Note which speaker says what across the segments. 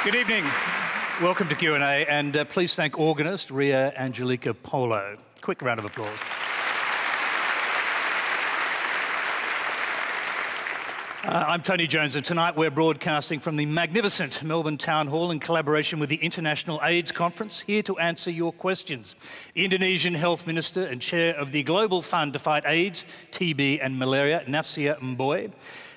Speaker 1: Good evening. Welcome to Q&A, and please thank organist Ria Angelica Polo. Quick round of applause. I'm Tony Jones, and tonight we're broadcasting from the magnificent Melbourne Town Hall in collaboration with the International AIDS Conference, here to answer your questions. The Indonesian Health Minister and Chair of the Global Fund to Fight AIDS, TB and Malaria, Nafsiah Mboi.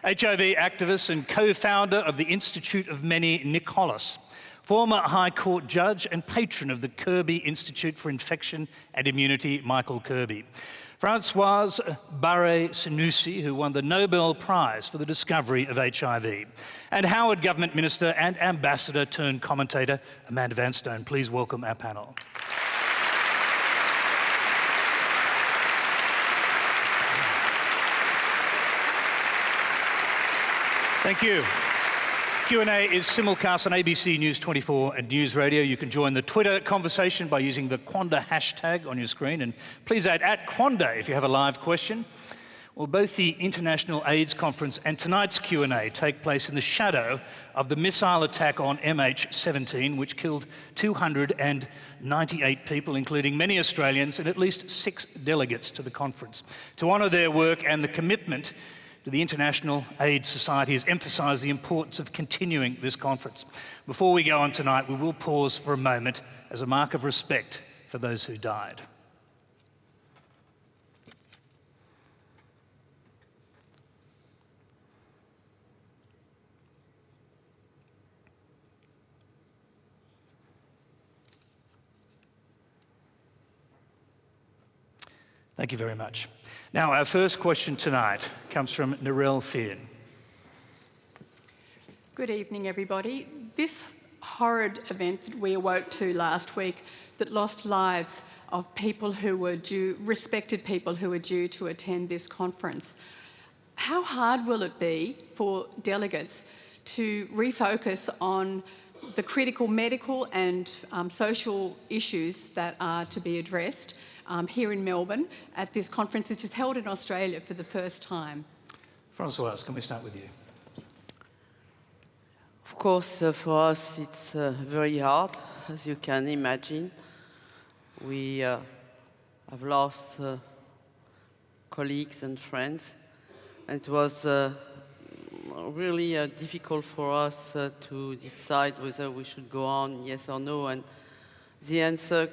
Speaker 1: HIV activist and co-founder of the Institute of Many, Holas. Former High Court judge and patron of the Kirby Institute for Infection and Immunity, Michael Kirby. Françoise Barré-Sinoussi, who won the Nobel Prize for the discovery of HIV. And Howard Government Minister and Ambassador turned commentator, Amanda Vanstone. Please welcome our panel. Thank you. Q&A is simulcast on ABC News 24 and News Radio. You can join the Twitter conversation by using the Quanda hashtag on your screen. And please add @Quanda if you have a live question. Well, both the International AIDS Conference and tonight's Q&A take place in the shadow of the missile attack on MH17, which killed 298 people, including many Australians and at least 6 delegates to the conference. To honour their work and the commitment, the International AIDS Society has emphasised the importance of continuing this conference. Before we go on tonight, we will pause for a moment as a mark of respect for those who died. Thank you very much. Now, our first question tonight comes from Narelle Fearn.
Speaker 2: Good evening, everybody. This horrid event that we awoke to last week that lost lives of people who were respected people who were due to attend this conference. How hard will it be for delegates to refocus on the critical medical and social issues that are to be addressed here in Melbourne at this conference, which is held in Australia for the first time?
Speaker 1: Françoise, can we start with you?
Speaker 3: Of course, for us it's very hard, as you can imagine. We have lost colleagues and friends, and it was really difficult for us to decide whether we should go on, yes or no, and the answer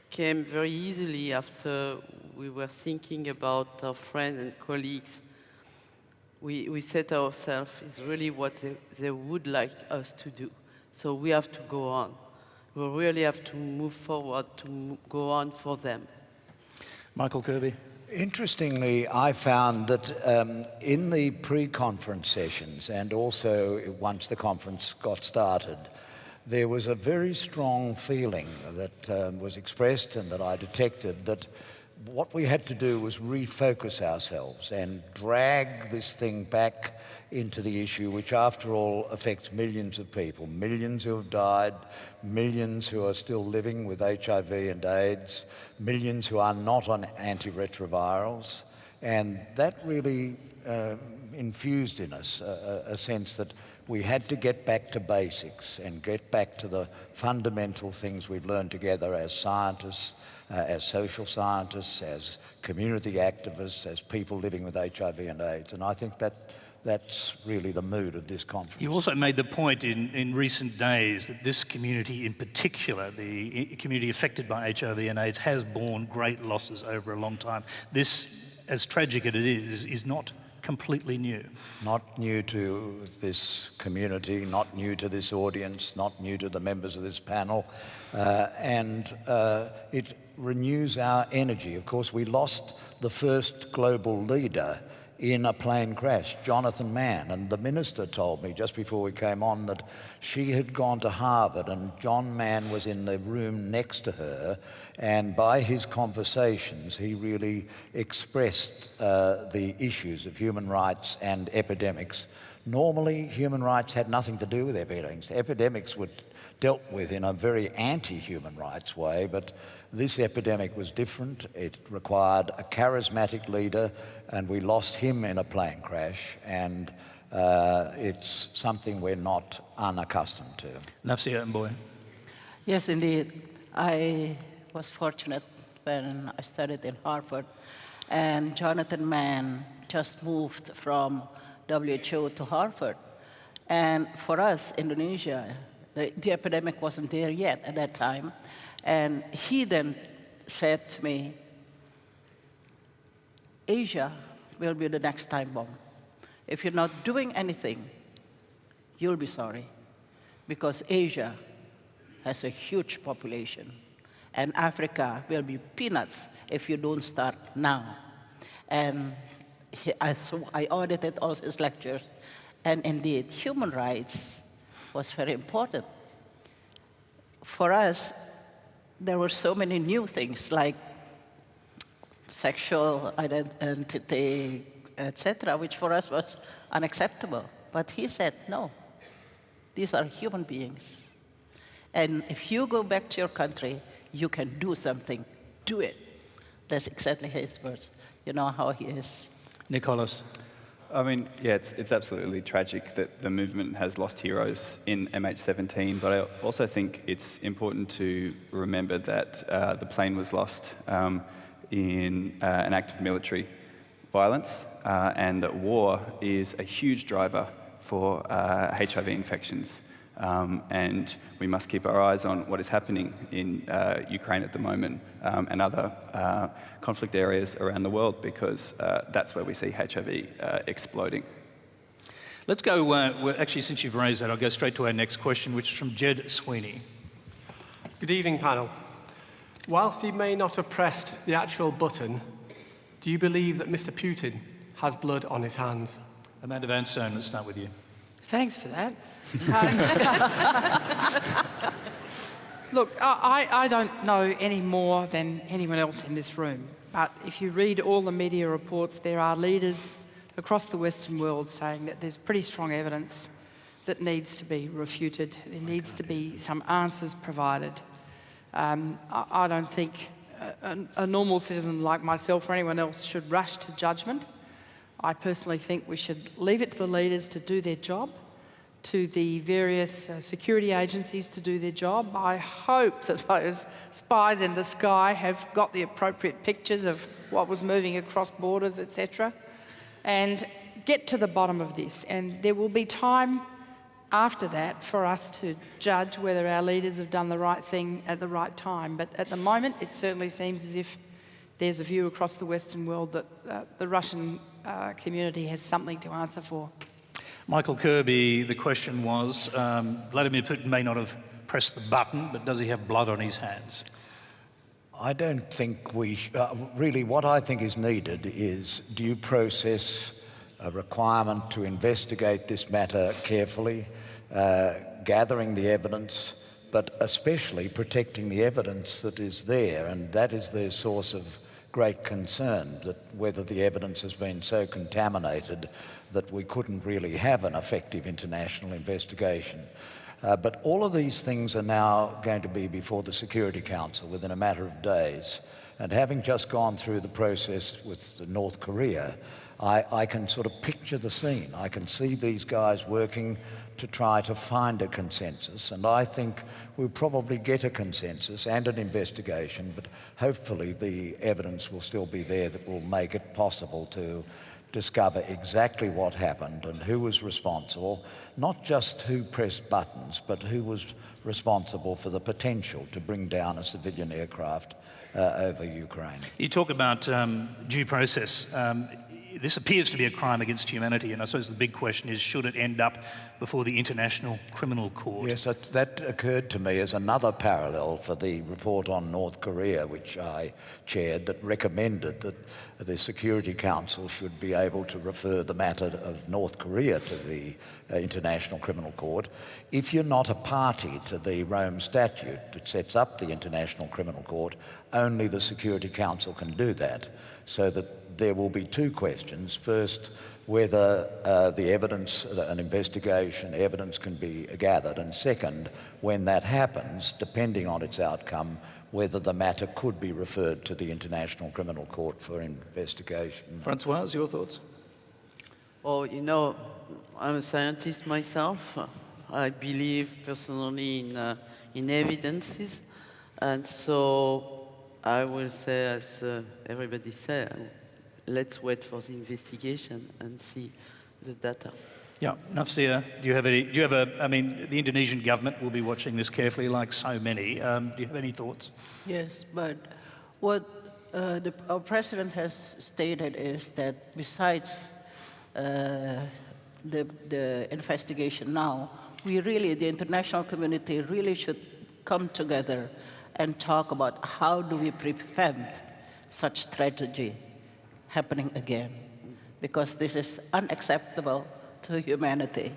Speaker 3: came very easily after we were thinking about our friends and colleagues. We said to ourselves, it's really what they would like us to do. So we have to go on. We really have to move forward to go on for them.
Speaker 1: Michael Kirby.
Speaker 4: Interestingly, I found that in the pre-conference sessions and also once the conference got started, there was a very strong feeling that was expressed and that I detected that what we had to do was refocus ourselves and drag this thing back into the issue, which after all affects millions of people, millions who have died, millions who are still living with HIV and AIDS, millions who are not on antiretrovirals. And that really infused in us a sense that we had to get back to basics and get back to the fundamental things we've learned together as scientists, as social scientists, as community activists, as people living with HIV and AIDS. And I think that's really the mood of this conference.
Speaker 1: You also made the point in recent days that this community in particular, the community affected by HIV and AIDS, has borne great losses over a long time. This, as tragic as it is not completely new.
Speaker 4: Not new to this community, not new to this audience, not new to the members of this panel, and it renews our energy. Of course, we lost the first global leader in a plane crash, Jonathan Mann, and the minister told me just before we came on that she had gone to Harvard and John Mann was in the room next to her, and by his conversations he really expressed the issues of human rights and epidemics. Normally, human rights had nothing to do with epidemics. Epidemics were dealt with in a very anti-human rights way, but this epidemic was different. It required a charismatic leader, and we lost him in a plane crash. And It's something we're not unaccustomed to.
Speaker 1: Nafsiah and Mboi.
Speaker 5: Yes, indeed. I was fortunate when I studied in Harvard, and Jonathan Mann just moved from WHO to Harvard. And for us, Indonesia, the epidemic wasn't there yet at that time. And he then said to me, Asia will be the next time bomb. If you're not doing anything, you'll be sorry, because Asia has a huge population, and Africa will be peanuts if you don't start now. And I audited all his lectures, and indeed, human rights was very important. For us, there were so many new things, like sexual identity, etc., which for us was unacceptable. But he said, no, these are human beings. And if you go back to your country, you can do something. Do it. That's exactly his words. You know how he is.
Speaker 1: Holas.
Speaker 6: I mean, yeah, it's absolutely tragic that the movement has lost heroes in MH17, but I also think it's important to remember that the plane was lost in an act of military violence, and that war is a huge driver for HIV infections. And we must keep our eyes on what is happening in Ukraine at the moment and other conflict areas around the world, because that's where we see HIV exploding.
Speaker 1: Let's go, actually, since you've raised that, I'll go straight to our next question, which is from Jed Sweeney.
Speaker 7: Good evening, panel. Whilst he may not have pressed the actual button, do you believe that Mr. Putin has blood on his hands?
Speaker 1: Amanda Vanstone, let's start with you.
Speaker 8: Thanks for that. Look, I don't know any more than anyone else in this room, but if you read all the media reports, there are leaders across the Western world saying that there's pretty strong evidence that needs to be refuted. There needs to be some answers provided. I don't think a normal citizen like myself or anyone else should rush to judgment. I personally think we should leave it to the leaders to do their job, to the various security agencies to do their job. I hope that those spies in the sky have got the appropriate pictures of what was moving across borders, etc., and get to the bottom of this. And there will be time after that for us to judge whether our leaders have done the right thing at the right time. But at the moment, it certainly seems as if there's a view across the Western world that the Russian community has something to answer for.
Speaker 1: Michael Kirby, the question was, Vladimir Putin may not have pressed the button, but does he have blood on his hands?
Speaker 4: I don't think really what I think is needed is due process, a requirement to investigate this matter carefully, gathering the evidence, but especially protecting the evidence that is there, and that is the source of great concern, that whether the evidence has been so contaminated that we couldn't really have an effective international investigation. But all of these things are now going to be before the Security Council within a matter of days. And having just gone through the process with North Korea, I can sort of picture the scene. I can see these guys working to try to find a consensus, and I think we'll probably get a consensus and an investigation, but hopefully the evidence will still be there that will make it possible to discover exactly what happened and who was responsible, not just who pressed buttons, but who was responsible for the potential to bring down a civilian aircraft over Ukraine.
Speaker 1: You talk about due process. This appears to be a crime against humanity, and I suppose the big question is, should it end up before the International Criminal Court?
Speaker 4: Yes, that occurred to me as another parallel for the report on North Korea, which I chaired, that recommended that the Security Council should be able to refer the matter of North Korea to the International Criminal Court. If you're not a party to the Rome Statute that sets up the International Criminal Court, only the Security Council can do that, so that there will be two questions. First, whether the evidence, an investigation, evidence can be gathered, and second, when that happens, depending on its outcome, whether the matter could be referred to the International Criminal Court for investigation.
Speaker 1: Françoise, your thoughts?
Speaker 3: Well, you know, I'm a scientist myself. I believe personally in evidences. And so I will say, as everybody said, let's wait for the investigation and see the data.
Speaker 1: Yeah, Nafsiah, do you have I mean, the Indonesian government will be watching this carefully, like so many. Do you have any thoughts?
Speaker 5: Yes, but what our president has stated is that besides the investigation now, the international community really should come together and talk about how do we prevent such tragedy happening again, because this is unacceptable to humanity.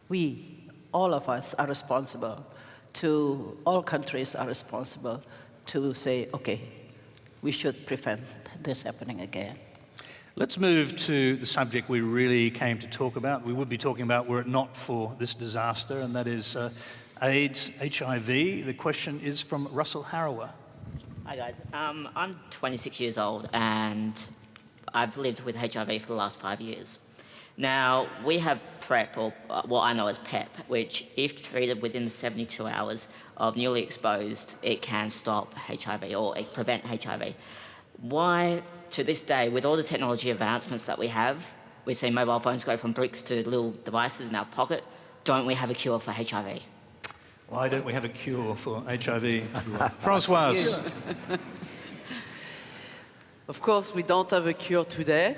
Speaker 5: We, all of us, are responsible. All countries are responsible to say, okay, we should prevent this happening again.
Speaker 1: Let's move to the subject we really came to talk about. We would be talking about were it not for this disaster, and that is AIDS, HIV. The question is from Russell Harrower.
Speaker 9: Hi guys, I'm 26 years old and I've lived with HIV for the last 5 years. Now, we have PrEP, or what I know as PEP, which if treated within 72 hours of newly exposed, it can stop HIV or prevent HIV. Why, to this day, with all the technology advancements that we have, we see mobile phones go from bricks to little devices in our pocket, don't we have a cure for HIV?
Speaker 1: Why don't we have a cure for HIV? Françoise.
Speaker 3: Of course, we don't have a cure today.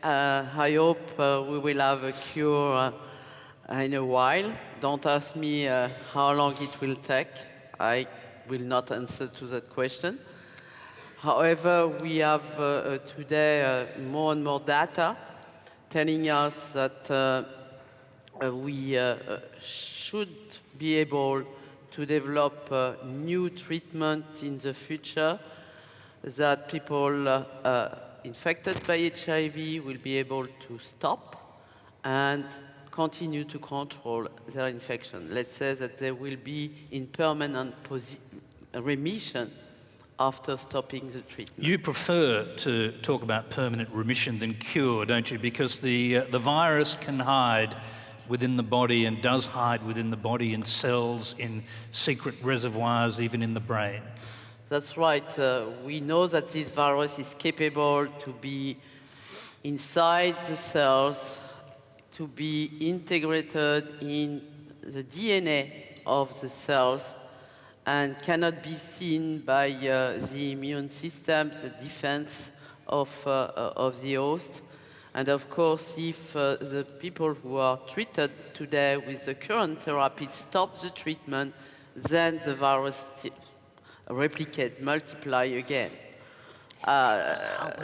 Speaker 3: I hope we will have a cure in a while. Don't ask me how long it will take. I will not answer to that question. However, we have today more and more data telling us that we should be able to develop new treatment in the future, that people infected by HIV will be able to stop and continue to control their infection. Let's say that they will be in permanent remission after stopping the treatment.
Speaker 1: You prefer to talk about permanent remission than cure, don't you? Because the virus can hide within the body and does hide within the body in cells, in secret reservoirs, even in the brain.
Speaker 3: That's right. We know that this virus is capable to be inside the cells, to be integrated in the DNA of the cells, and cannot be seen by the immune system, the defense of the host. And of course, if the people who are treated today with the current therapy stop the treatment, then the virus replicate, multiply again.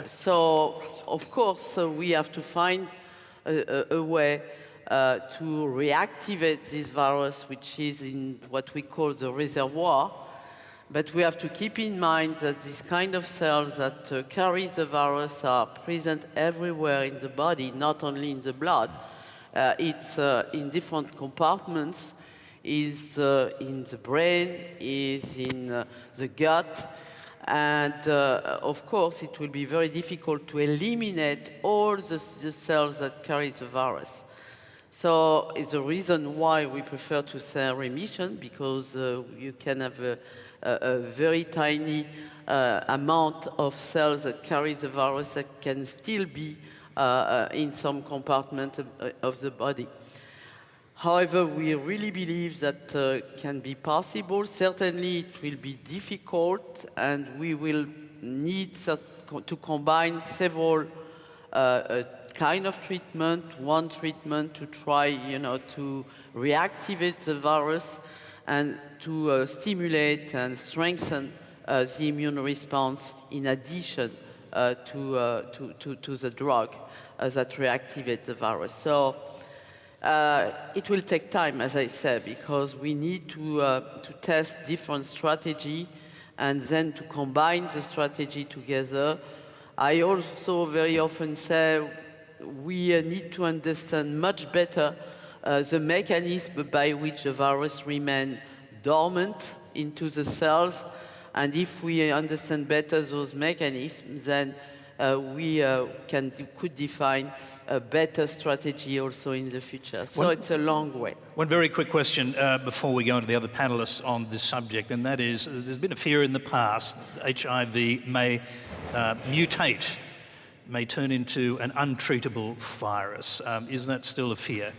Speaker 3: So, of course, we have to find a way to reactivate this virus, which is in what we call the reservoir. But we have to keep in mind that these kind of cells that carry the virus are present everywhere in the body, not only in the blood. It's in different compartments. Is in the brain, is in the gut, and of course it will be very difficult to eliminate all the cells that carry the virus. So it's the reason why we prefer to say remission, because you can have a very tiny amount of cells that carry the virus that can still be in some compartment of the body. However, we really believe that can be possible. Certainly, it will be difficult, and we will need to combine several kind of treatment. One treatment to try, to reactivate the virus and to stimulate and strengthen the immune response in addition to the drug that reactivates the virus. So. It will take time, as I said, because we need to test different strategy and then to combine the strategy together. I also very often say we need to understand much better the mechanism by which the virus remains dormant into the cells. And if we understand better those mechanisms, then we could define a better strategy also in the future. So it's a long way.
Speaker 1: One very quick question before we go into the other panellists on this subject, and that is, there's been a fear in the past that HIV may mutate, may turn into an untreatable virus. Is that still a fear?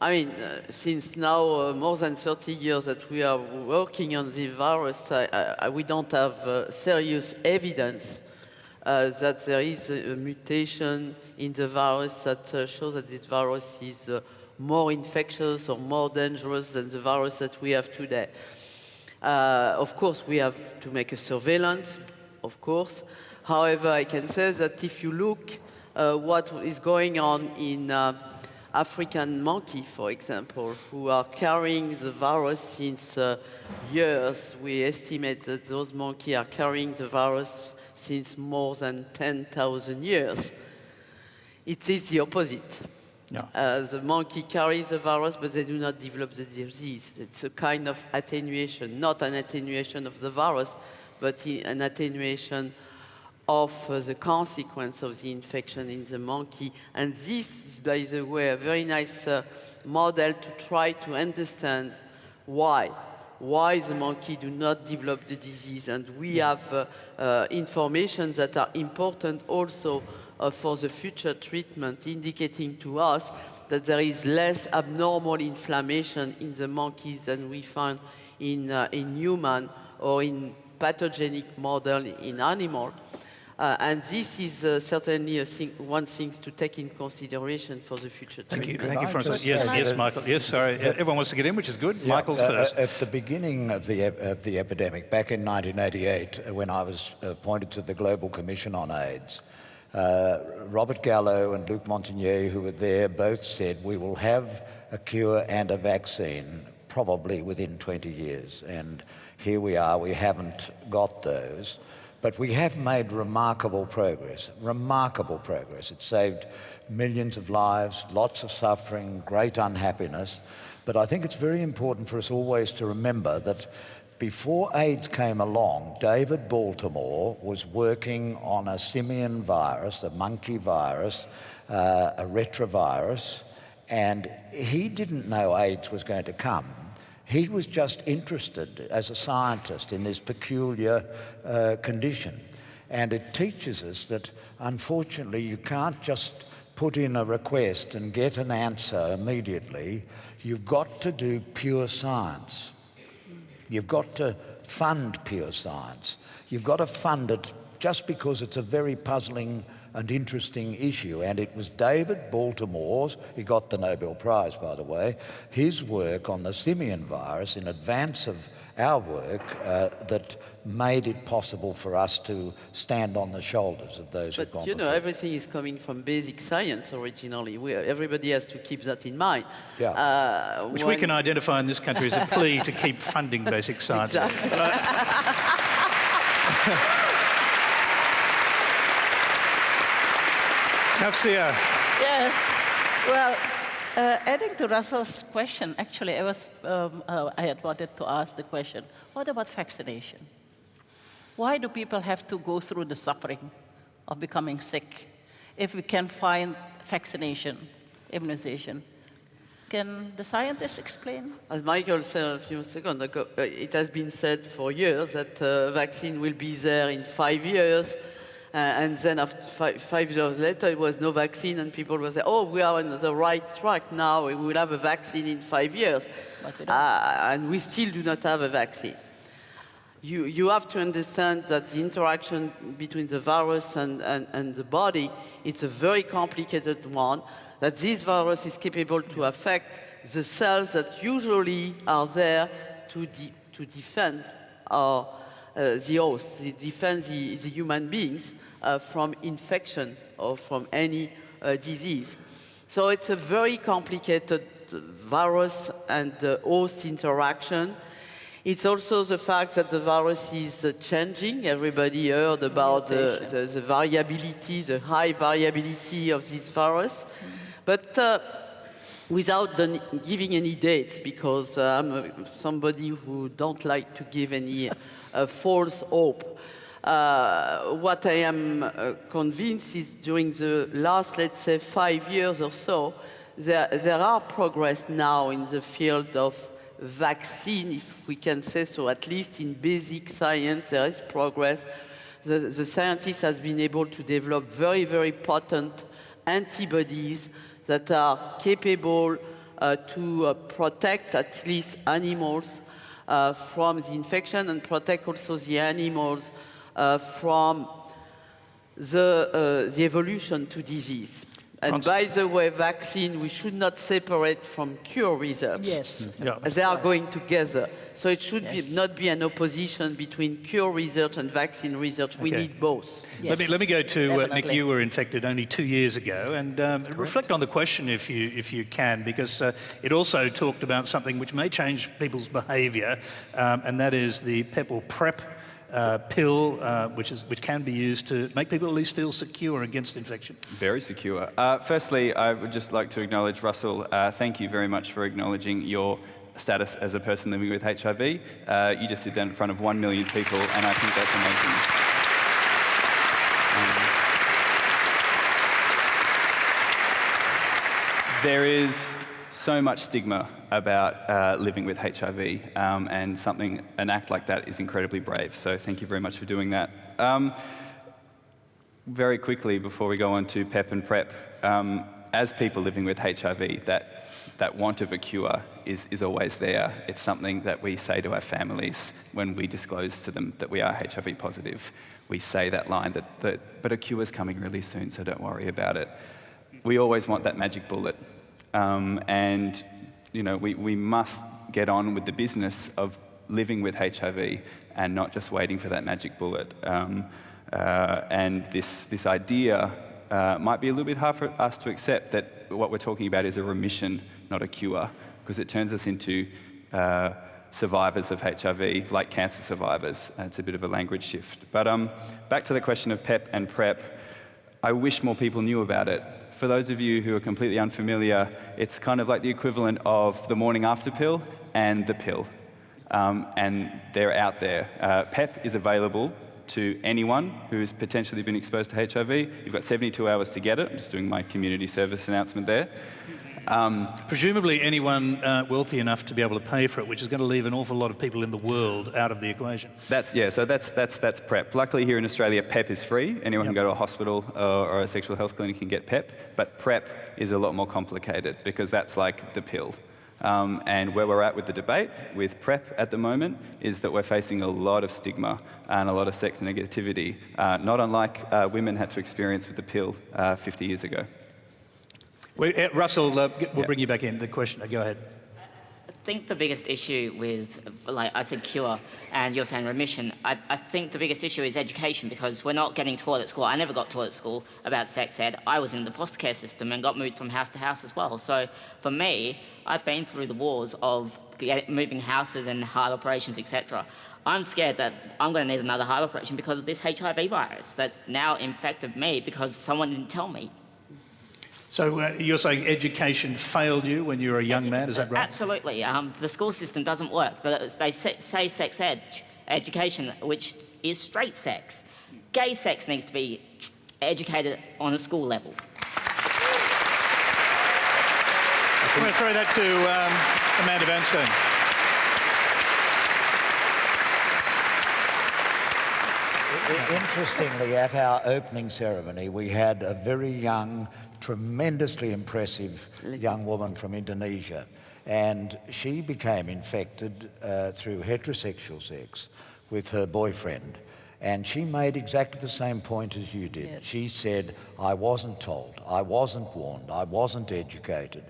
Speaker 3: I mean, since now more than 30 years that we are working on the virus, we don't have serious evidence that there is a mutation in the virus that shows that this virus is more infectious or more dangerous than the virus that we have today. Of course, we have to make a surveillance, of course. However, I can say that if you look what is going on in African monkey, for example, who are carrying the virus since years, we estimate that those monkeys are carrying the virus since more than 10,000 years. It is the opposite.
Speaker 1: Yeah.
Speaker 3: The monkey carries the virus, but they do not develop the disease. It's a kind of attenuation, not an attenuation of the virus, but an attenuation of the consequence of the infection in the monkey. And this is, by the way, a very nice model to try to understand why the monkey do not develop the disease. And we have information that are important also for the future treatment, indicating to us that there is less abnormal inflammation in the monkeys than we find in human or in pathogenic model in animal. And this is certainly one thing to take in consideration for the future treatment.
Speaker 1: Thank you, Françoise. Yes, Michael. Yes, sorry. Everyone wants to get in, which is good. Yeah, Michael's first.
Speaker 4: At the beginning of the epidemic, back in 1988, when I was appointed to the Global Commission on AIDS, Robert Gallo and Luc Montagnier, who were there, both said we will have a cure and a vaccine probably within 20 years. And here we are, we haven't got those. But we have made remarkable progress. It saved millions of lives, lots of suffering, great unhappiness. But I think it's very important for us always to remember that before AIDS came along, David Baltimore was working on a simian virus, a monkey virus, a retrovirus, and he didn't know AIDS was going to come. He was just interested as a scientist in this peculiar condition. And it teaches us that, unfortunately, you can't just put in a request and get an answer immediately. You've got to do pure science. You've got to fund pure science. You've got to fund it just because it's a very puzzling and interesting issue. And it was David Baltimore's, he got the Nobel Prize, by the way, his work on the simian virus in advance of our work that made it possible for us to stand on the shoulders of those who've gone
Speaker 3: But you know,
Speaker 4: before.
Speaker 3: everything is coming from basic science originally. Everybody has to keep that in mind.
Speaker 4: Yeah.
Speaker 1: Which we can identify in this country as a plea to keep funding basic science.
Speaker 3: Exactly.
Speaker 1: Nafsiah.
Speaker 5: Yes. Well, adding to Russell's question, actually, I had wanted to ask the question, what about vaccination? Why do people have to go through the suffering of becoming sick if we can find vaccination, immunization? Can the scientists explain?
Speaker 3: As Michael said a few seconds ago, it has been said for years that vaccine will be there in 5 years. And then after 5 years later, it was no vaccine, and people will say, oh, we are on the right track now, we will have a vaccine in 5 years. And we still do not have a vaccine. You have to understand that the interaction between the virus and the body, it's a very complicated one, that this virus is capable to affect the cells that usually are there to defend the host, defend the human beings from infection or from any disease. So it's a very complicated virus and host interaction. It's also the fact that the virus is changing. Everybody heard about the variability, the high variability of this virus. But without giving any dates, because I'm somebody who don't like to give any false hope. what I am convinced is during the last, let's say, 5 years or so, there are progress now in the field of vaccine, if we can say so, at least in basic science, there is progress. The scientists have been able to develop very, very potent antibodies that are capable to protect at least animals from the infection and protect also the animals from the evolution to disease. And by the way, vaccine, we should not separate from cure research.
Speaker 5: Yes.
Speaker 1: Yeah.
Speaker 3: They are going together. So it should not be an opposition between cure research and vaccine research. We need both.
Speaker 1: Let me go to Nick.
Speaker 5: Definitely.
Speaker 1: You were infected only 2 years ago, and reflect on the question if you can, because it also talked about something which may change people's behaviour, and that is the PEP or PrEP pill, which can be used to make people at least feel secure against infection.
Speaker 6: Very secure. Firstly, I would just like to acknowledge Russell. Thank you very much for acknowledging your status as a person living with HIV. You just did that in front of 1 million people, and I think that's amazing. There is so much stigma about living with HIV, and an act like that is incredibly brave. So thank you very much for doing that. Very quickly, before we go on to PEP and PrEP, as people living with HIV, that want of a cure is always there. It's something that we say to our families when we disclose to them that we are HIV positive. We say that line but a cure is coming really soon, so don't worry about it. We always want that magic bullet. And you know, we must get on with the business of living with HIV and not just waiting for that magic bullet. And this idea might be a little bit hard for us to accept, that what we're talking about is a remission, not a cure, because it turns us into survivors of HIV, like cancer survivors. It's a bit of a language shift. But back to the question of PEP and PrEP, I wish more people knew about it. For those of you who are completely unfamiliar, it's kind of like the equivalent of the morning after pill and the pill. And they're out there. PEP is available to anyone who's potentially been exposed to HIV. You've got 72 hours to get it. I'm just doing my community service announcement there.
Speaker 1: Presumably anyone wealthy enough to be able to pay for it, which is going to leave an awful lot of people in the world out of the equation.
Speaker 6: That's PrEP. Luckily here in Australia, PEP is free. Anyone can go to a hospital or a sexual health clinic and get PEP. But PrEP is a lot more complicated, because that's like the pill. And where we're at with the debate with PrEP at the moment is that we're facing a lot of stigma and a lot of sex negativity, not unlike women had to experience with the pill 50 years ago.
Speaker 1: Russell, we'll bring you back in. The question, go ahead.
Speaker 9: I think the biggest issue with, like I said, cure, and you're saying remission, I think the biggest issue is education, because we're not getting taught at school. I never got taught at school about sex ed. I was in the foster care system and got moved from house to house as well. So for me, I've been through the wars of moving houses and heart operations, etc. I'm scared that I'm going to need another heart operation because of this HIV virus that's now infected me because someone didn't tell me.
Speaker 1: So you're saying education failed you when you were a young man, is that right?
Speaker 9: Absolutely. The school system doesn't work. They say sex education, which is straight sex. Gay sex needs to be educated on a school level.
Speaker 1: I'm going to throw that to Amanda Vanstone.
Speaker 4: Interestingly, at our opening ceremony, we had a very young, tremendously impressive young woman from Indonesia, and she became infected through heterosexual sex with her boyfriend, and she made exactly the same point as you did. Yes. She said, I wasn't told, I wasn't warned, I wasn't educated.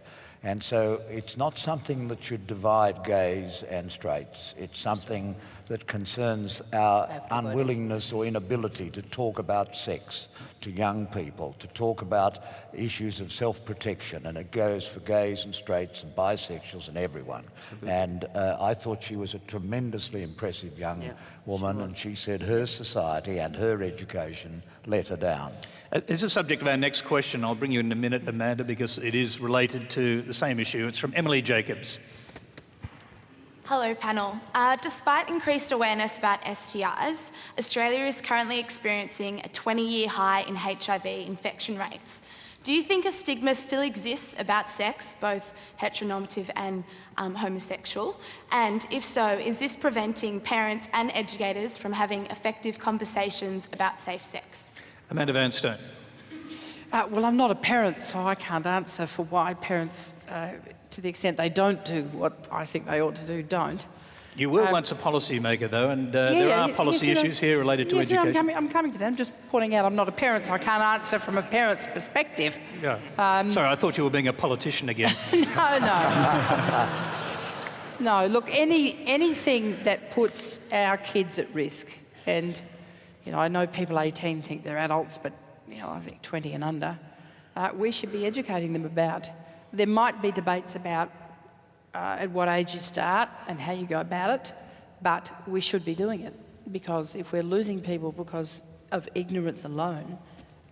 Speaker 4: And so it's not something that should divide gays and straights. It's something that concerns our unwillingness or inability to talk about sex to young people, to talk about issues of self-protection, and it goes for gays and straights and bisexuals and everyone. And I thought she was a tremendously impressive young woman, and she said her society and her education let her down.
Speaker 1: It's the subject of our next question. I'll bring you in a minute, Amanda, because it is related to the same issue. It's from Emily Jacobs.
Speaker 10: Hello, panel. Despite increased awareness about STIs, Australia is currently experiencing a 20-year high in HIV infection rates. Do you think a stigma still exists about sex, both heteronormative and homosexual? And if so, is this preventing parents and educators from having effective conversations about safe sex?
Speaker 1: Amanda Vanstone.
Speaker 8: Well, I'm not a parent, so I can't answer for why parents, to the extent they don't do what I think they ought to do, don't.
Speaker 1: You were once a policymaker, though, and there are policy issues here related to education.
Speaker 8: I'm coming to them, just pointing out I'm not a parent, so I can't answer from a parent's perspective.
Speaker 1: Yeah. Sorry, I thought you were being a politician again.
Speaker 8: No. No, look, anything that puts our kids at risk, and, you know, I know people 18 think they're adults, but, you know, I think 20 and under, we should be educating them about. There might be debates about at what age you start and how you go about it, but we should be doing it, because if we're losing people because of ignorance alone,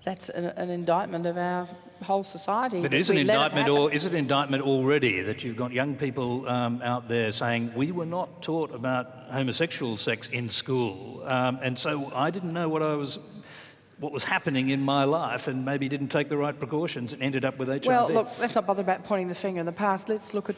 Speaker 8: that's an indictment of our whole society.
Speaker 1: But is it an indictment already that you've got young people out there saying, we were not taught about homosexual sex in school, and so I didn't know what was happening in my life, and maybe didn't take the right precautions and ended up with HIV.
Speaker 8: Well, look, let's not bother about pointing the finger in the past. Let's look at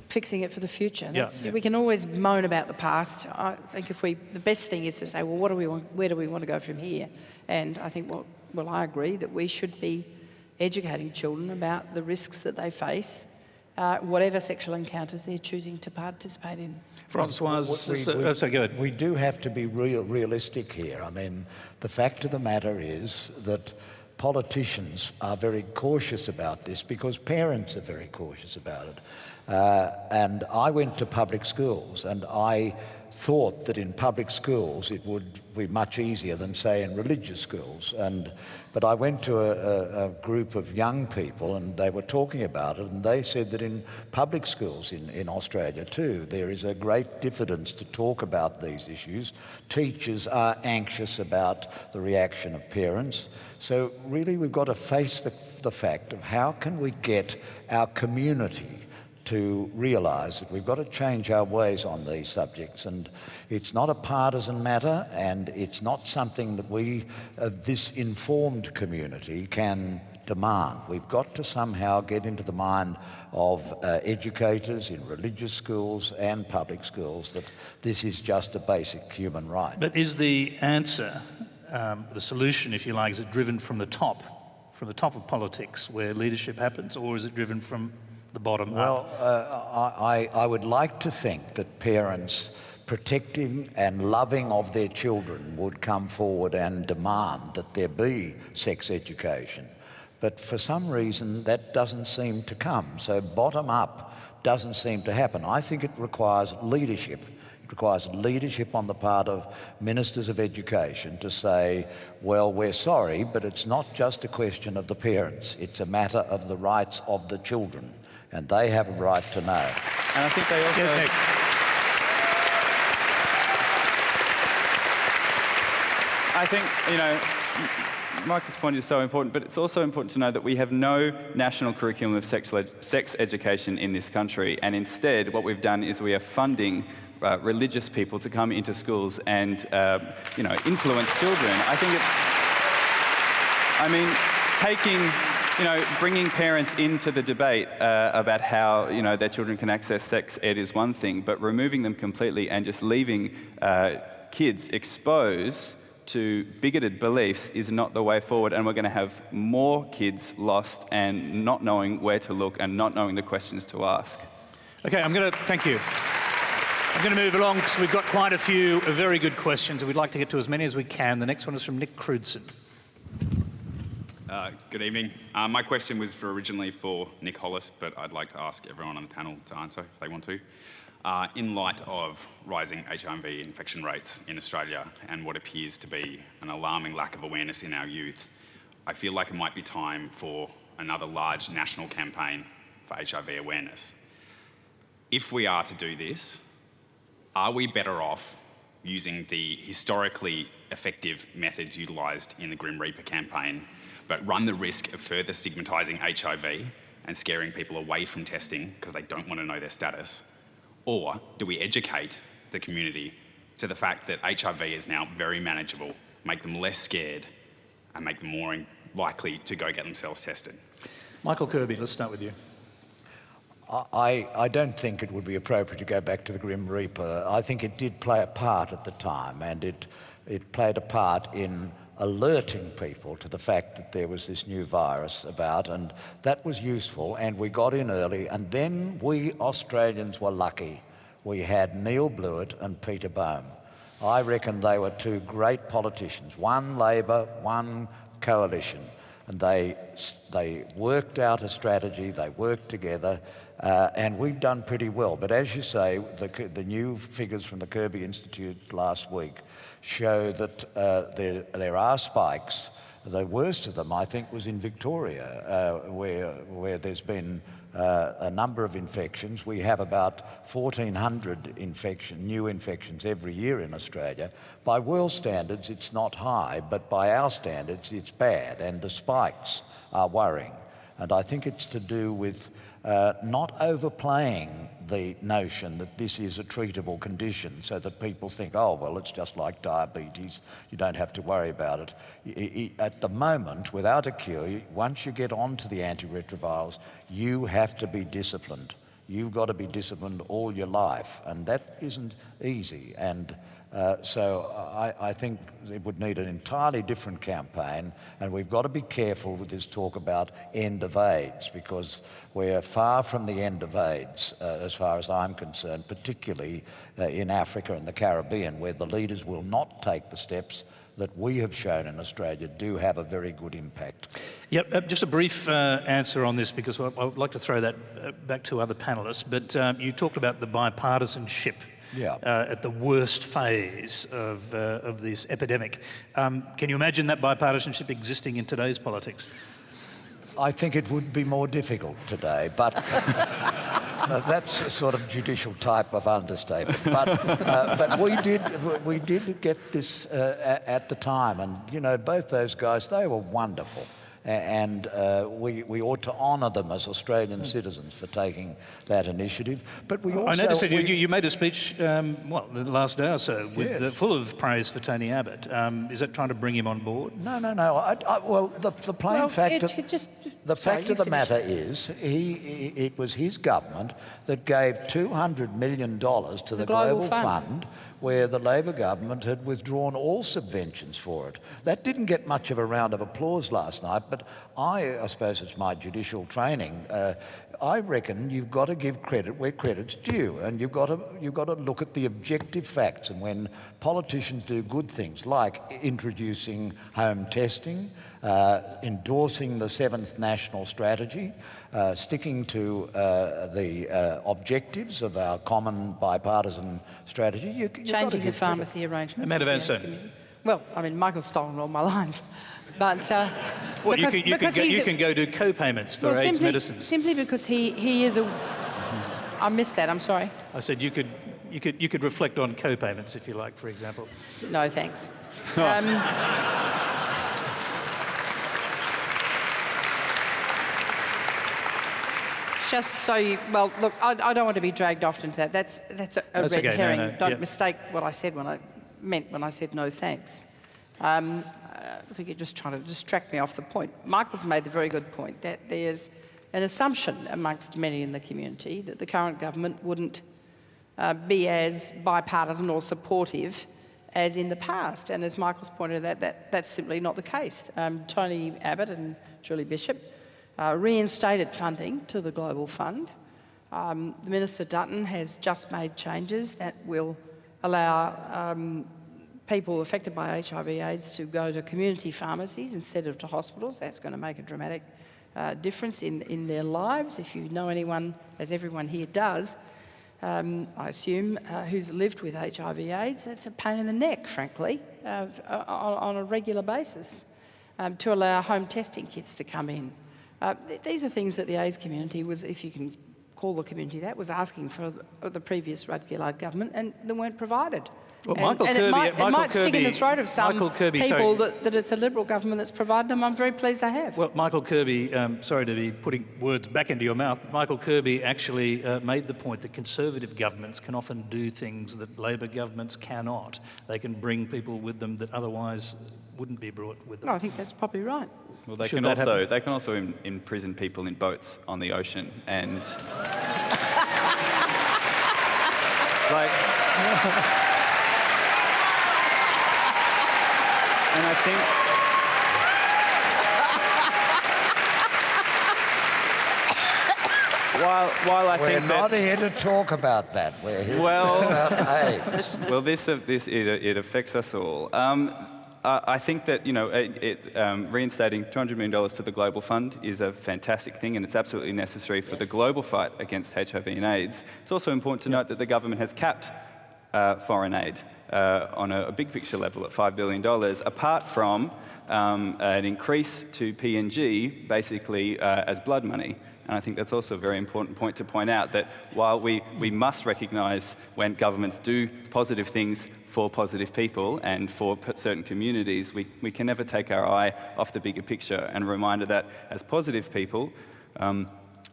Speaker 8: fixing it for the future. We can always moan about the past. I think the best thing is to say, well, where do we want to go from here? And I think, well, I agree that we should be educating children about the risks that they face, whatever sexual encounters they're choosing to participate in.
Speaker 1: Françoise, go ahead.
Speaker 4: We do have to be realistic here. I mean, the fact of the matter is that politicians are very cautious about this because parents are very cautious about it. And I went to public schools, and I thought that in public schools it would be much easier than, say, in religious schools. But I went to a group of young people, and they were talking about it, and they said that in public schools in Australia too, there is a great diffidence to talk about these issues. Teachers are anxious about the reaction of parents. So really we've got to face the fact of how can we get our community to realise that we've got to change our ways on these subjects, and it's not a partisan matter, and it's not something that we, this informed community, can demand. We've got to somehow get into the mind of educators in religious schools and public schools that this is just a basic human right.
Speaker 1: But is the answer, the solution, if you like, is it driven from the top of politics where leadership happens, or is it driven from the bottom up?
Speaker 4: I would like to think that parents protecting and loving of their children would come forward and demand that there be sex education. But for some reason that doesn't seem to come. So bottom up doesn't seem to happen. I think it requires leadership. It requires leadership on the part of ministers of education to say, well, we're sorry, but it's not just a question of the parents. It's a matter of the rights of the children, and they have a right to know.
Speaker 6: And I think they also... I think, you know, Michael's point is so important, but it's also important to know that we have no national curriculum of sex education in this country, and instead what we've done is we are funding religious people to come into schools and, you know, influence children. I think it's, bringing parents into the debate about how, you know, their children can access sex ed is one thing, but removing them completely and just leaving kids exposed to bigoted beliefs is not the way forward, and we're going to have more kids lost and not knowing where to look and not knowing the questions to ask.
Speaker 1: Okay, thank you. I'm going to move along because we've got quite a few very good questions, and we'd like to get to as many as we can. The next one is from Nick Crudson.
Speaker 11: Good evening. My question was originally for Nick Holas, but I'd like to ask everyone on the panel to answer if they want to. In light of rising HIV infection rates in Australia and what appears to be an alarming lack of awareness in our youth, I feel like it might be time for another large national campaign for HIV awareness. If we are to do this, are we better off using the historically effective methods utilised in the Grim Reaper campaign, but run the risk of further stigmatising HIV and scaring people away from testing because they don't want to know their status? Or do we educate the community to the fact that HIV is now very manageable, make them less scared, and make them more likely to go get themselves tested?
Speaker 1: Michael Kirby, let's start with you.
Speaker 4: I don't think it would be appropriate to go back to the Grim Reaper. I think it did play a part at the time, and it played a part in alerting people to the fact that there was this new virus about, and that was useful, and we got in early, and then we Australians were lucky. We had Neil Blewett and Peter Boehm. I reckon they were two great politicians, one Labor, one coalition, and they worked out a strategy, they worked together, and we've done pretty well. But as you say, the new figures from the Kirby Institute last week show that there are spikes. The worst of them, I think, was in Victoria, where there's been a number of infections. We have about 1,400 new infections every year in Australia. By world standards, it's not high, but by our standards, it's bad, and the spikes are worrying. And I think it's to do with not overplaying the notion that this is a treatable condition, so that people think, oh, well, it's just like diabetes, you don't have to worry about it. At the moment, without a cure, once you get onto the antiretrovirals, you have to be disciplined. You've got to be disciplined all your life, and that isn't easy. And so I think it would need an entirely different campaign, and we've got to be careful with this talk about end of AIDS, because we're far from the end of AIDS as far as I'm concerned, particularly in Africa and the Caribbean, where the leaders will not take the steps that we have shown in Australia do have a very good impact.
Speaker 1: Yep, just a brief answer on this, because I would like to throw that back to other panellists, but you talked about the bipartisanship.
Speaker 4: Yeah.
Speaker 1: At the worst phase of this epidemic. Can you imagine that bipartisanship existing in today's politics?
Speaker 4: I think it would be more difficult today, but that's a sort of judicial type of understatement. But we did get this at the time, and you know, both those guys, they were wonderful. And we ought to honour them as Australian citizens for taking that initiative. But we also...
Speaker 1: I noticed that you made a speech, the last day or so, with, full of praise for Tony Abbott. Is that trying to bring him on board?
Speaker 4: No. Well, the plain fact of the matter is, it was his government that gave $200 million to the Global Fund, where the Labor government had withdrawn all subventions for it. That didn't get much of a round of applause last night, but I suppose it's my judicial training. I reckon you've got to give credit where credit's due, and you've got to look at the objective facts. And when politicians do good things like introducing home testing, endorsing the 7th National Strategy, sticking to the objectives of our common bipartisan strategy,
Speaker 8: changing the pharmacy arrangements.
Speaker 1: Amanda Vanstone.
Speaker 8: Well, I mean, Michael's stolen all my lines. But
Speaker 1: well, you can go do co-payments for AIDS medicine.
Speaker 8: Simply because he is a... I missed that, I'm sorry.
Speaker 1: I said you could reflect on co-payments, if you like, for example.
Speaker 8: No, thanks. Just so you... Well, look, I don't want to be dragged off into that. That's a red herring.
Speaker 1: No,
Speaker 8: don't mistake what I said when I said no thanks. I think you're just trying to distract me off the point. Michael's made the very good point that there's an assumption amongst many in the community that the current government wouldn't be as bipartisan or supportive as in the past. And as Michael's pointed out, that's simply not the case. Tony Abbott and Julie Bishop reinstated funding to the Global Fund. Minister Dutton has just made changes that will allow people affected by HIV/AIDS to go to community pharmacies instead of to hospitals. That's going to make a dramatic difference in their lives. If you know anyone, as everyone here does, I assume, who's lived with HIV/AIDS, it's a pain in the neck, frankly, on a regular basis, to allow home testing kits to come in. These are things that the AIDS community was, if you can call the community that, was asking for the previous Rudd Gillard government, and they weren't provided.
Speaker 1: Well,
Speaker 8: It might stick in the throat of some people
Speaker 1: sorry.
Speaker 8: that it's a Liberal government that's provided them. I'm very pleased they have.
Speaker 1: Well, Michael Kirby, sorry to be putting words back into your mouth, Michael Kirby actually made the point that Conservative governments can often do things that Labor governments cannot. They can bring people with them that otherwise wouldn't be brought with them.
Speaker 8: No, I think that's probably right.
Speaker 6: Well, they
Speaker 1: Should
Speaker 6: can
Speaker 1: that
Speaker 6: also imprison people in boats on the ocean, and like. And I think while I think
Speaker 4: we're not here to talk about that. We're here to talk about AIDS.
Speaker 6: Well, it affects us all. I think that reinstating $200 million to the Global Fund is a fantastic thing, and it's absolutely necessary for the global fight against HIV and AIDS. It's also important to note that the government has capped foreign aid on a big picture level at $5 billion, apart from an increase to PNG, basically as blood money. And I think that's also a very important point to point out, that while we must recognise when governments do positive things for positive people and for certain communities, we can never take our eye off the bigger picture, and a reminder that as positive people,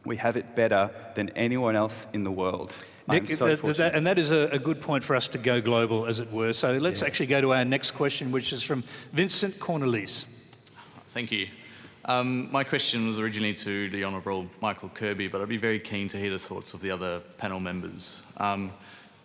Speaker 6: we have it better than anyone else in the world.
Speaker 1: Nick, and that is a good point for us to go global, as it were. So let's actually go to our next question, which is from Vincent Cornelis.
Speaker 12: Thank you. My question was originally to the Honourable Michael Kirby, but I'd be very keen to hear the thoughts of the other panel members.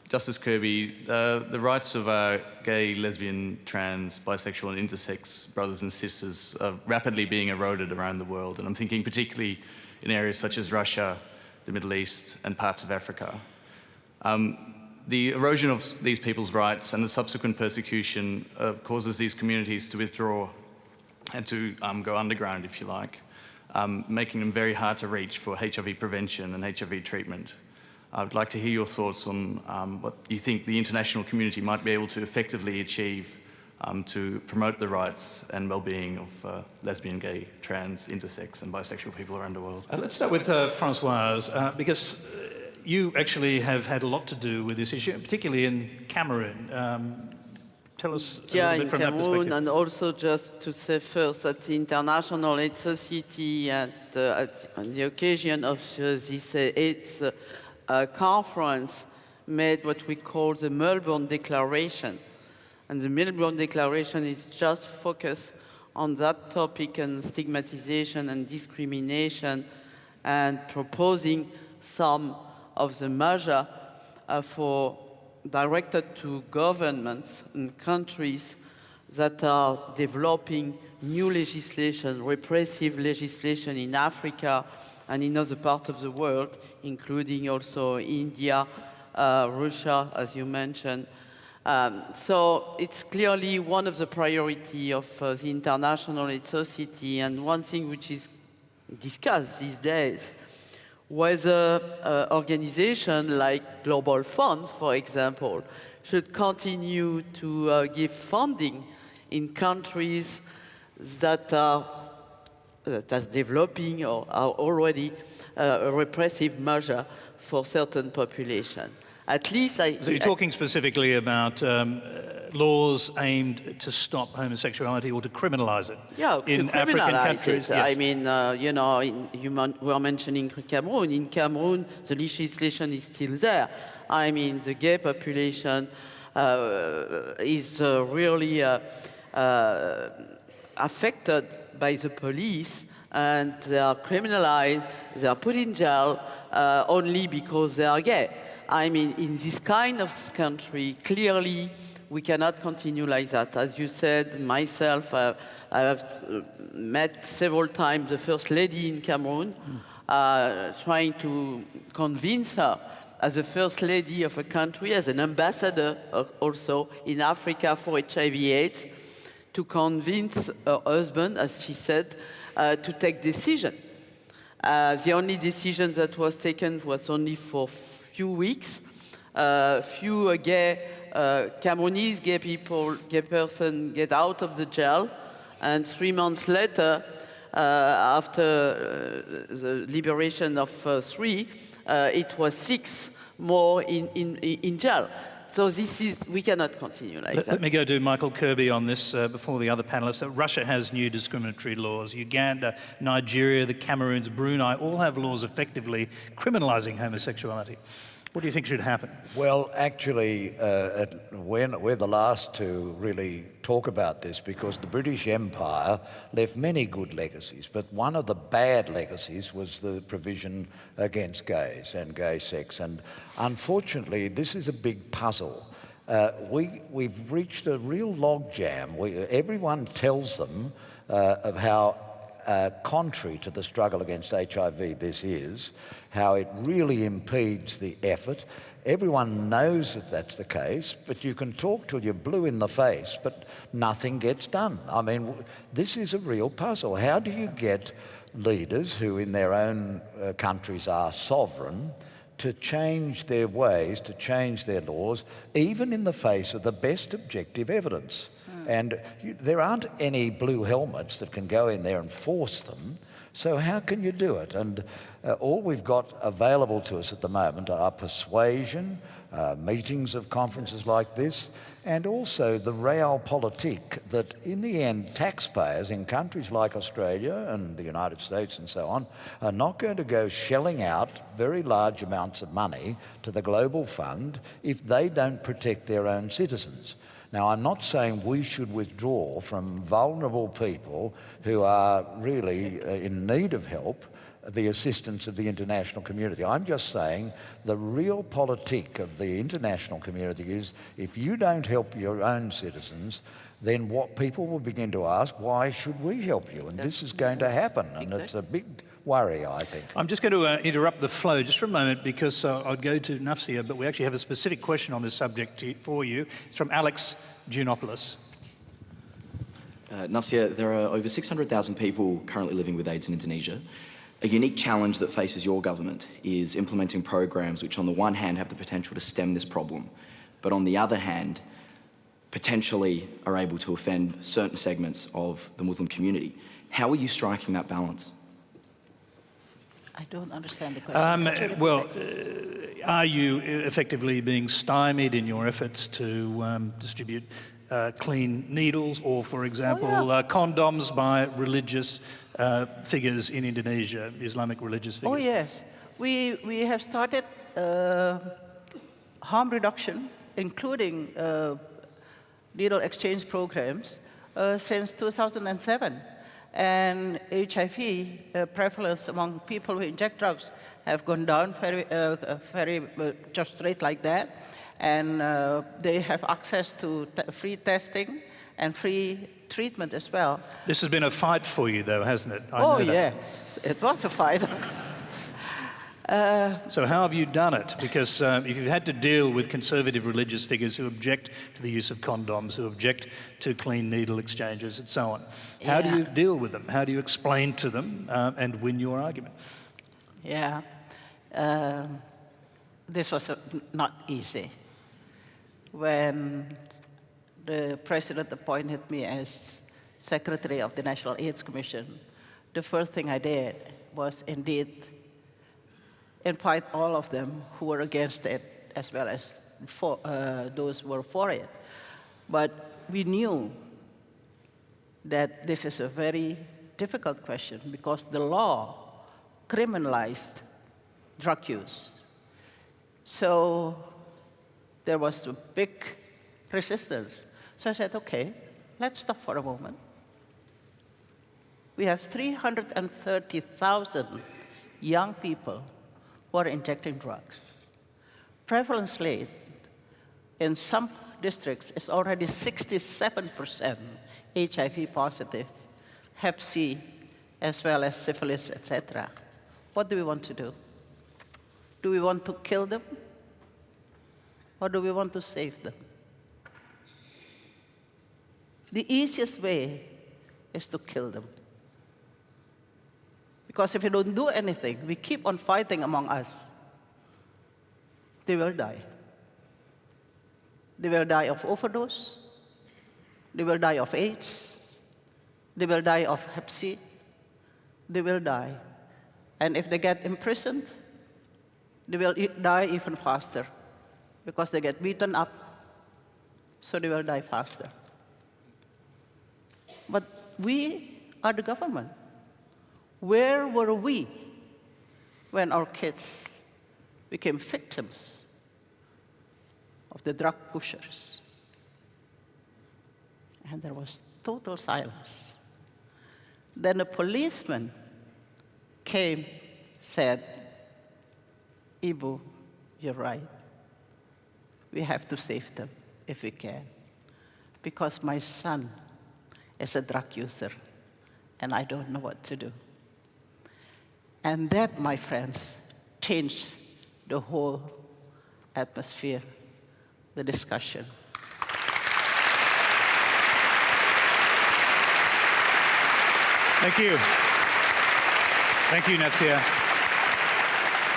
Speaker 12: Justice Kirby, the rights of our gay, lesbian, trans, bisexual and intersex brothers and sisters are rapidly being eroded around the world, and I'm thinking particularly in areas such as Russia, the Middle East and parts of Africa. The erosion of these people's rights and the subsequent persecution causes these communities to withdraw and to go underground, if you like, making them very hard to reach for HIV prevention and HIV treatment. I would like to hear your thoughts on what you think the international community might be able to effectively achieve to promote the rights and well-being of lesbian, gay, trans, intersex and bisexual people around the world.
Speaker 1: Let's start with Françoise, because you actually have had a lot to do with this issue, particularly in Cameroon. Tell us a little bit from that perspective.
Speaker 3: Yeah, in Cameroon, and also just to say first that the International AIDS Society, on the occasion of this AIDS conference, made what we call the Melbourne Declaration. And the Melbourne Declaration is just focused on that topic and stigmatization and discrimination, and proposing some of the measures directed to governments and countries that are developing new legislation, repressive legislation in Africa and in other parts of the world, including also India, Russia, as you mentioned. So it's clearly one of the priorities of the International AIDS Society, and one thing which is discussed these days, whether organizations like Global Fund, for example, should continue to give funding in countries that are developing or are already a repressive measure for certain population. At least
Speaker 1: So you're talking specifically about laws aimed to stop homosexuality or to criminalise it?
Speaker 3: Yeah,
Speaker 1: in
Speaker 3: to criminalise
Speaker 1: African countries,
Speaker 3: it.
Speaker 1: yes.
Speaker 3: I mean, you were mentioning Cameroon. In Cameroon, the legislation is still there. I mean, the gay population is really affected by the police, and they are criminalized, they are put in jail only because they are gay. I mean, in this kind of country, clearly, we cannot continue like that. As you said, myself, I have met several times the First Lady in Cameroon, trying to convince her as the First Lady of a country, as an ambassador also in Africa for HIV/AIDS, to convince her husband, as she said, to take decision. The only decision that was taken was only for few weeks. Few gay Cameroonese gay people, gay person get out of the jail, and 3 months later, After the liberation of 3, it was 6 more in jail. So we cannot continue like that.
Speaker 1: Let me go to Michael Kirby on this before the other panellists. Russia has new discriminatory laws. Uganda, Nigeria, the Cameroons, Brunei all have laws effectively criminalising homosexuality. What do you think should happen?
Speaker 4: Well, actually, we're the last to really talk about this because the British Empire left many good legacies, but one of the bad legacies was the provision against gays and gay sex. And unfortunately, this is a big puzzle. We've reached a real logjam. Everyone tells them of how contrary to the struggle against HIV this is, how it really impedes the effort. Everyone knows that that's the case, but you can talk till you're blue in the face, but nothing gets done. I mean, this is a real puzzle. How do you get leaders who in their own countries are sovereign to change their ways, to change their laws, even in the face of the best objective evidence? And there aren't any blue helmets that can go in there and force them. So how can you do it? And all we've got available to us at the moment are persuasion, meetings of conferences like this, and also the realpolitik that in the end taxpayers in countries like Australia and the United States and so on are not going to go shelling out very large amounts of money to the global fund if they don't protect their own citizens. Now, I'm not saying we should withdraw from vulnerable people who are really in need of help, the assistance of the international community. I'm just saying the real politic of the international community is if you don't help your own citizens, then what people will begin to ask, why should we help you? And this is going to happen, and it's a big worry, I think.
Speaker 1: I'm just going to interrupt the flow just for a moment because I'd go to Nafsiah, but we actually have a specific question on this subject for you. It's from Alex Giannopoulos.
Speaker 13: Nafsiah, there are over 600,000 people currently living with AIDS in Indonesia. A unique challenge that faces your government is implementing programs which on the one hand have the potential to stem this problem, but on the other hand, potentially are able to offend certain segments of the Muslim community. How are you striking that balance?
Speaker 5: I don't understand the question.
Speaker 1: Are you effectively being stymied in your efforts to distribute clean needles or, for example, condoms by religious figures in Indonesia, Islamic religious figures?
Speaker 5: Oh, yes. We have started harm reduction, including needle exchange programs, since 2007. And HIV prevalence among people who inject drugs have gone down very just straight like that. And they have access to free testing and free treatment as well.
Speaker 1: This has been a fight for you, though, hasn't it?
Speaker 5: Oh, yes. It was a fight.
Speaker 1: So how have you done it? Because if you've had to deal with conservative religious figures who object to the use of condoms, who object to clean needle exchanges and so on, how do you deal with them? How do you explain to them and win your argument?
Speaker 5: Yeah. This was not easy. When the president appointed me as secretary of the National AIDS Commission, the first thing I did was indeed invite all of them who were against it, as well as those who were for it. But we knew that this is a very difficult question because the law criminalized drug use. So there was a big resistance. So I said, okay, let's stop for a moment. We have 330,000 young people who are injecting drugs. Prevalence rate in some districts is already 67% HIV-positive, Hep C, as well as syphilis, etc. What do we want to do? Do we want to kill them? Or do we want to save them? The easiest way is to kill them. Because if we don't do anything, we keep on fighting among us, they will die. They will die of overdose. They will die of AIDS. They will die of Hep C. they will die. And if they get imprisoned, they will die even faster because they get beaten up, so they will die faster. But we are the government. Where were we when our kids became victims of the drug pushers? And there was total silence. Then a policeman came, said, Ibu, you're right. We have to save them if we can, because my son is a drug user, and I don't know what to do. And that, my friends, changed the whole atmosphere, the discussion.
Speaker 1: Thank you. Thank you, Nafsiah.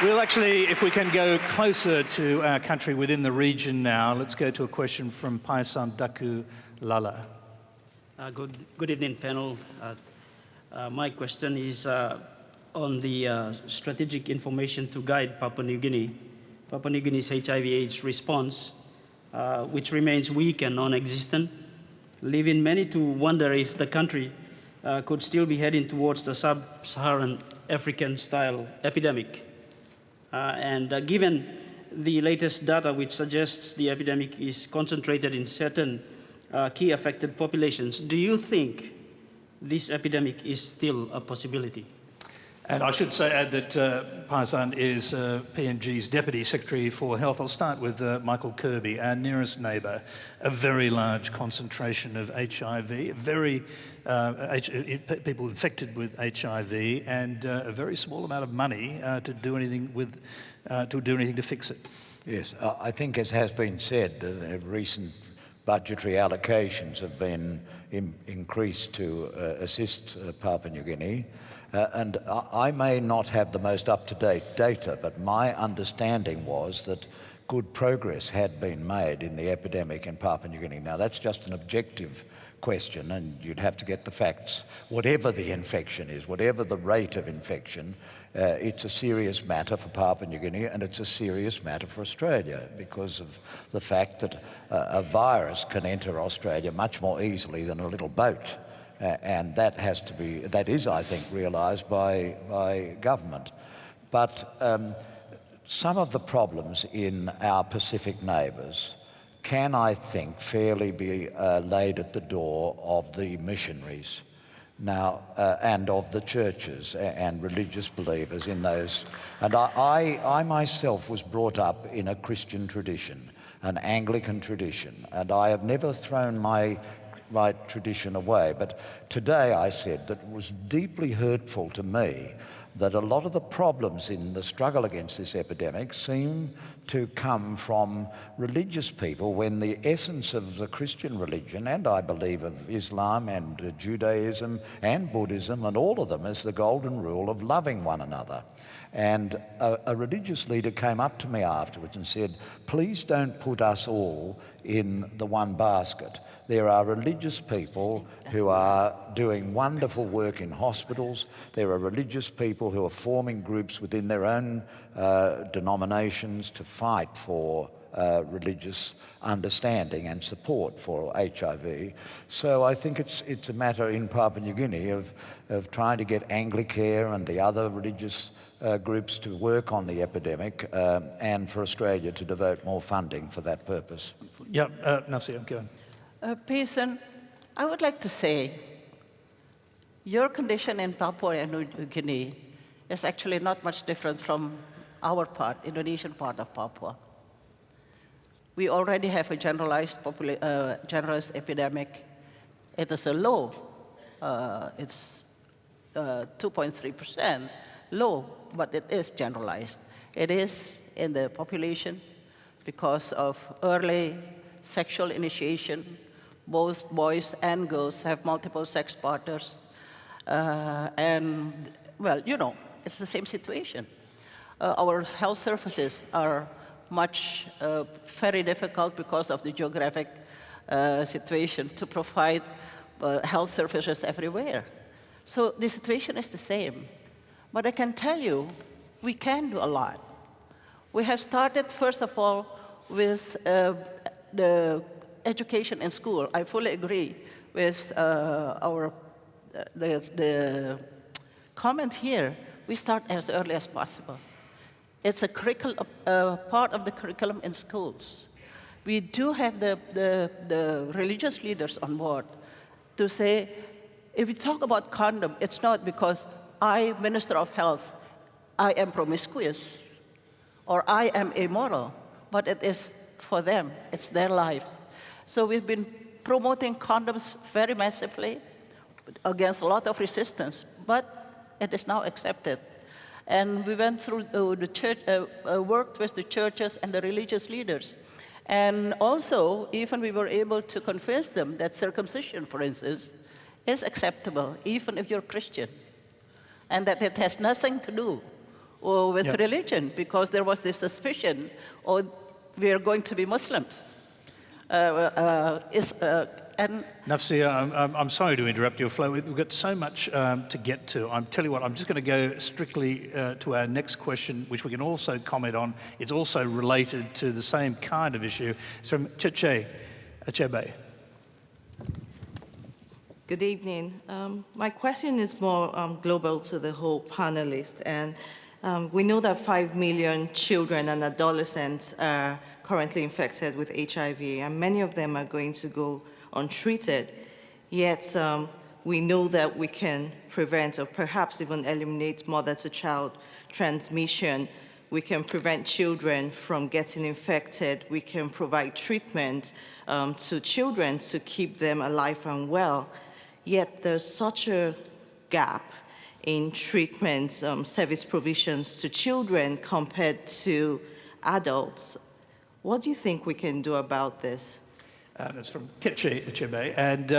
Speaker 1: We'll actually, if we can go closer to our country within the region now, let's go to a question from Paisan Daku Lala.
Speaker 14: Good evening, panel. My question is on the strategic information to guide Papua New Guinea. Papua New Guinea's HIV/AIDS response, which remains weak and non-existent, leaving many to wonder if the country could still be heading towards the sub-Saharan African-style epidemic. Given the latest data which suggests the epidemic is concentrated in certain key affected populations, do you think this epidemic is still a possibility?
Speaker 1: And I should add that Paisan is PNG's Deputy Secretary for Health. I'll start with Michael Kirby, our nearest neighbour. A very large concentration of HIV, people infected with HIV, and a very small amount of money to do anything to fix it.
Speaker 4: Yes, I think, as has been said, recent budgetary allocations have been increased to assist Papua New Guinea. And I may not have the most up-to-date data, but my understanding was that good progress had been made in the epidemic in Papua New Guinea. Now, that's just an objective question, and you'd have to get the facts. Whatever the infection is, whatever the rate of infection, it's a serious matter for Papua New Guinea, and it's a serious matter for Australia because of the fact that a virus can enter Australia much more easily than a little boat. And that is, I think, realised by government. But some of the problems in our Pacific neighbours can, I think, fairly be laid at the door of the missionaries now, and of the churches and religious believers in those. And I myself was brought up in a Christian tradition, an Anglican tradition, and I have never thrown my tradition away. But today I said that it was deeply hurtful to me that a lot of the problems in the struggle against this epidemic seem to come from religious people when the essence of the Christian religion, and I believe of Islam and Judaism and Buddhism and all of them, is the golden rule of loving one another. And a religious leader came up to me afterwards and said, please don't put us all in the one basket. There are religious people who are doing wonderful work in hospitals. There are religious people who are forming groups within their own denominations to fight for religious understanding and support for HIV. So I think it's a matter in Papua New Guinea of trying to get Anglicare and the other religious groups to work on the epidemic, and for Australia to devote more funding for that purpose.
Speaker 1: Yeah, Nafsiah, go on.
Speaker 5: Payson, I would like to say, your condition in Papua New Guinea is actually not much different from our part, Indonesian part of Papua. We already have a generalized epidemic. It is a low, it's 2.3%, low, but it is generalized. It is in the population because of early sexual initiation. Both boys and girls have multiple sex partners. And, well, you know, it's the same situation. Our health services are very difficult because of the geographic situation to provide health services everywhere. So the situation is the same. But I can tell you, we can do a lot. We have started, first of all, with the education in school. I fully agree with the comment here. We start as early as possible. It's a curriculum, part of the curriculum in schools. We do have the religious leaders on board to say, if we talk about condom, it's not because I, Minister of Health, I am promiscuous or I am immoral, but it is for them, it's their lives. So we've been promoting condoms very massively against a lot of resistance, but it is now accepted. And we went through the church, worked with the churches and the religious leaders. And also, even we were able to convince them that circumcision, for instance, is acceptable, even if you're Christian. And that it has nothing to do with religion, because there was this suspicion, oh, we are going to be Muslims.
Speaker 1: Nafsiah, I'm sorry to interrupt your flow. We've got so much to get to. I'm tell you what, I'm just going to go strictly to our next question, which we can also comment on. It's also related to the same kind of issue. It's from Achebe.
Speaker 15: Good evening. My question is more global to the whole panelist. And we know that 5 million children and adolescents are currently infected with HIV, and many of them are going to go untreated. Yet we know that we can prevent or perhaps even eliminate mother-to-child transmission. We can prevent children from getting infected. We can provide treatment to children to keep them alive and well. Yet there's such a gap in treatment service provisions to children compared to adults. What do you think we can do about this?
Speaker 1: That's from Achebe. And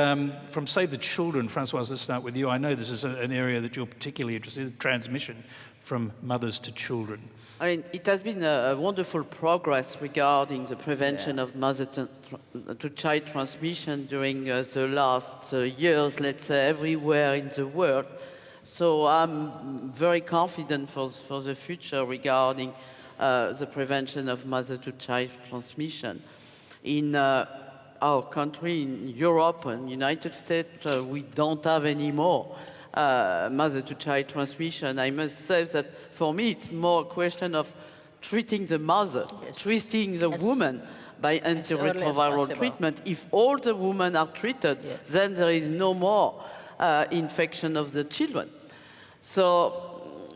Speaker 1: from Save the Children, Françoise, let's start with you. I know this is an area that you're particularly interested in, transmission from mothers to children.
Speaker 3: I mean, it has been a wonderful progress regarding the prevention of mother-to-child transmission during the last years, let's say, everywhere in the world. So I'm very confident for the future regarding the prevention of mother-to-child transmission. In our country, in Europe and United States, we don't have any more mother-to-child transmission. I must say that for me, it's more a question of treating the mother, treating the woman by antiretroviral treatment. If all the women are treated, then there is no more infection of the children. So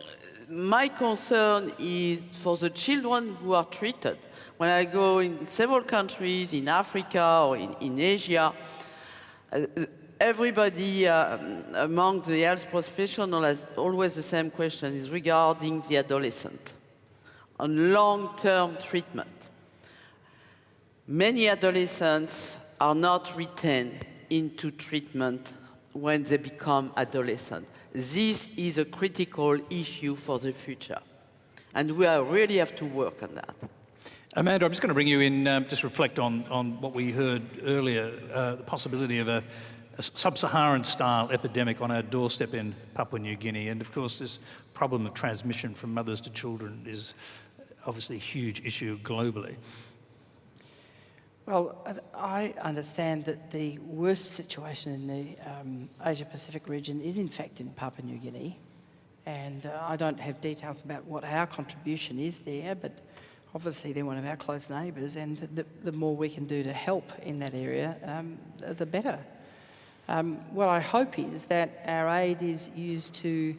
Speaker 3: my concern is for the children who are treated. When I go in several countries, in Africa or in Asia, everybody among the health professionals has always the same question, is regarding the adolescent on long-term treatment. Many adolescents are not retained into treatment when they become adolescent. This is a critical issue for the future, and we really have to work on that.
Speaker 1: Amanda, I'm just going to bring you in, just reflect on what we heard earlier, the possibility of a sub-Saharan style epidemic on our doorstep in Papua New Guinea. And of course, this problem of transmission from mothers to children is obviously a huge issue globally.
Speaker 8: Well, I understand that the worst situation in the Asia-Pacific region is in fact in Papua New Guinea. And I don't have details about what our contribution is there, but obviously they're one of our close neighbours, and the more we can do to help in that area, the better. What I hope is that our aid is used to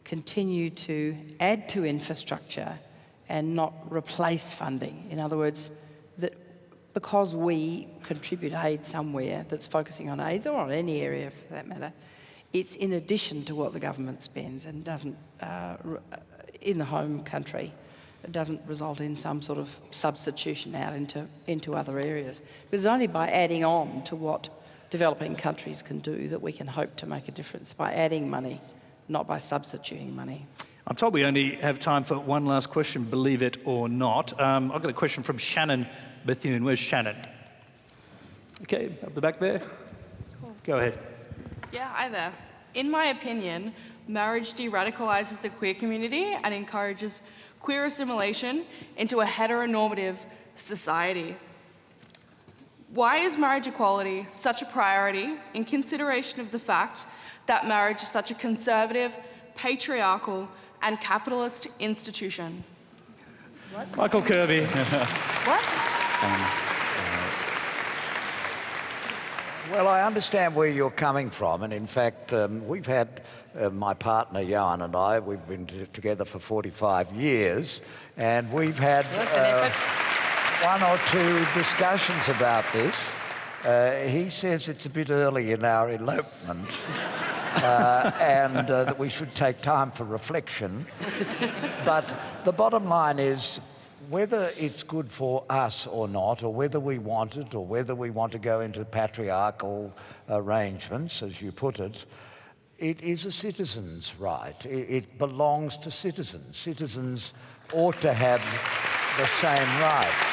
Speaker 8: continue to add to infrastructure and not replace funding. In other words, that because we contribute aid somewhere that's focusing on AIDS, or on any area for that matter, it's in addition to what the government spends and doesn't, in the home country, it doesn't result in some sort of substitution out into other areas. Because it's only by adding on to what developing countries can do that we can hope to make a difference, by adding money, not by substituting money.
Speaker 1: I'm told we only have time for one last question, believe it or not. I've got a question from Shannon Bethune. Where's Shannon? Okay, up the back there.
Speaker 16: Cool.
Speaker 1: Go ahead.
Speaker 16: Yeah, hi there. In my opinion, marriage de-radicalizes the queer community and encourages queer assimilation into a heteronormative society. Why is marriage equality such a priority in consideration of the fact that marriage is such a conservative, patriarchal, and capitalist institution?
Speaker 1: What? Michael Kirby.
Speaker 16: What?
Speaker 4: Well, I understand where you're coming from, and in fact, we've had my partner Jan and I, we've been together for 45 years, and we've had one or two discussions about this. He says it's a bit early in our elopement, and that we should take time for reflection. But the bottom line is, whether it's good for us or not, or whether we want it, or whether we want to go into patriarchal arrangements, as you put it, it is a citizen's right. It belongs to citizens. Citizens ought to have the same rights.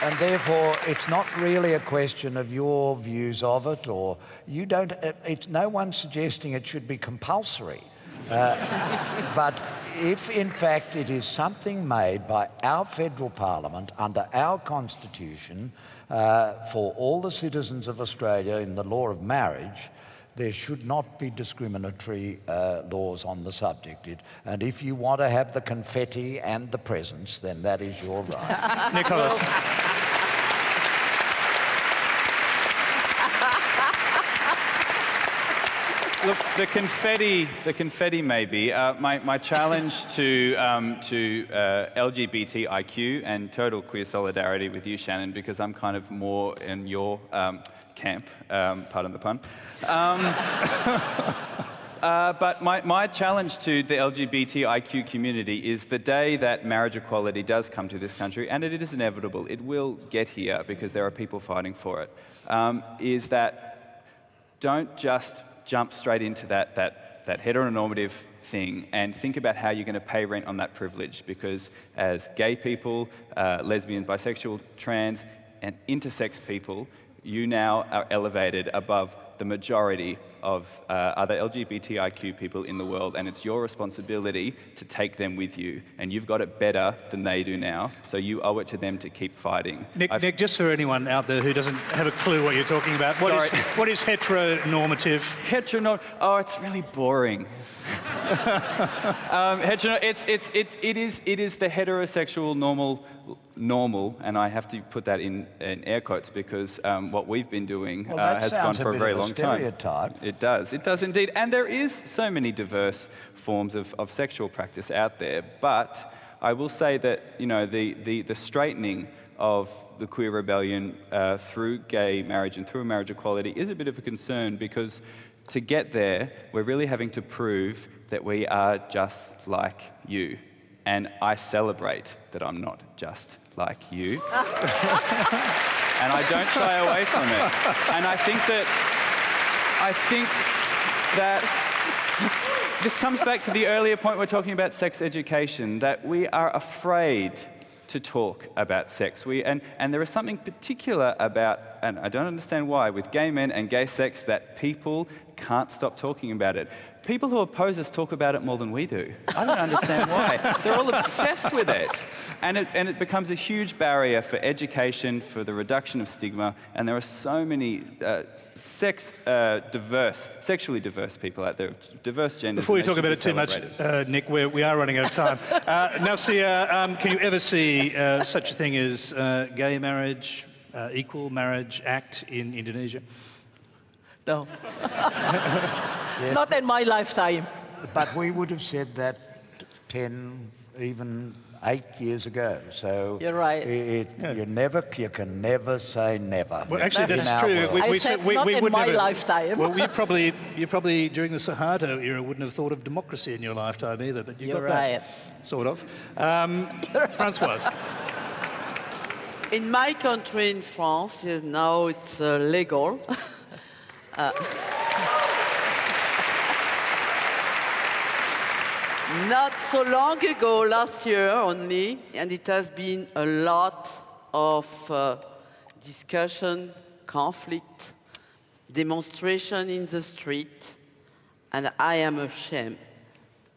Speaker 4: And therefore, it's not really a question of your views of it, or you don't, it's no one suggesting it should be compulsory. But if, in fact, it is something made by our federal parliament under our constitution for all the citizens of Australia in the law of marriage, there should not be discriminatory laws on the subject. And if you want to have the confetti and the presents, then that is your right.
Speaker 1: Nicholas.
Speaker 6: Look, the confetti maybe. My challenge to LGBTIQ and total queer solidarity with you, Shannon, because I'm kind of more in your camp, pardon the pun. But my challenge to the LGBTIQ community is the day that marriage equality does come to this country, and it is inevitable, it will get here because there are people fighting for it, is that don't just jump straight into that heteronormative thing and think about how you're going to pay rent on that privilege, because as gay people, lesbian, bisexual, trans, and intersex people, you now are elevated above the majority of other LGBTIQ people in the world, and it's your responsibility to take them with you. And you've got it better than they do now, so you owe it to them to keep fighting.
Speaker 1: Nick, just for anyone out there who doesn't have a clue what you're talking about, what is heteronormative?
Speaker 6: Oh, it's really boring. It is the heterosexual normal, and I have to put that in air quotes because what we've been doing has gone for a very long time. It does indeed, and there is so many diverse forms of sexual practice out there. But I will say that the straightening of the queer rebellion through gay marriage and through marriage equality is a bit of a concern, because to get there, we're really having to prove that we are just like you. And I celebrate that I'm not just like you. And I don't shy away from it. And I think that this comes back to the earlier point we're talking about sex education, that we are afraid to talk about sex. And there is something particular about, and I don't understand why, with gay men and gay sex, that people can't stop talking about it. People who oppose us talk about it more than we do. I don't understand why. They're all obsessed with it. And it becomes a huge barrier for education, for the reduction of stigma, and there are so many sexually diverse people out there, diverse genders.
Speaker 1: Before you talk about it too much, Nick, we are running out of time. Nafsiah, can you ever see such a thing as gay marriage, Equal Marriage Act in Indonesia?
Speaker 5: No.
Speaker 4: Yes,
Speaker 5: not in my lifetime.
Speaker 4: But we would have said that 10, even 8 years ago. So
Speaker 5: you're right.
Speaker 4: You can never say never.
Speaker 1: Well, actually, that's true.
Speaker 5: I said not in my lifetime.
Speaker 1: Well, you probably during the Suharto era wouldn't have thought of democracy in your lifetime either. But you're
Speaker 5: right.
Speaker 1: That, sort of. Françoise.
Speaker 3: In my country, in France, yes, now it's legal. Not so long ago, last year only, and it has been a lot of discussion, conflict, demonstration in the street, and I am ashamed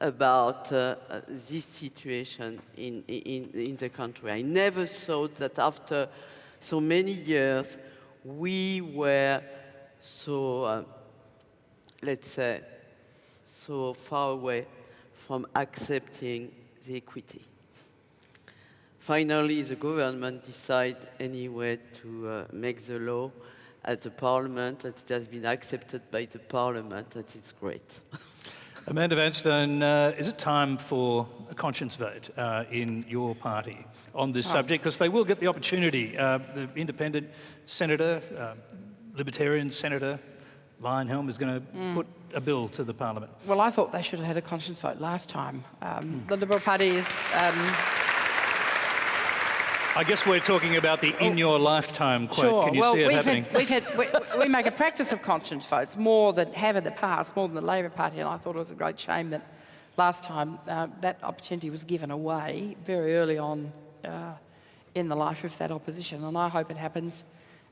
Speaker 3: about this situation in the country. I never thought that after so many years, we were so, let's say, so far away from accepting the equity. Finally, the government decided anyway to make the law at the parliament, and it has been accepted by the parliament, and it's great.
Speaker 1: Amanda Vanstone, is it time for a conscience vote in your party on this subject? Because they will get the opportunity. The independent senator, libertarian senator, Lionhelm is going to put a bill to the parliament.
Speaker 8: Well, I thought they should have had a conscience vote last time. The Liberal Party is...
Speaker 1: I guess we're talking about the in your lifetime quote.
Speaker 8: Sure.
Speaker 1: Can you see it happening?
Speaker 8: We make a practice of conscience votes more than have in the past, more than the Labor Party, and I thought it was a great shame that last time that opportunity was given away very early on in the life of that opposition, and I hope it happens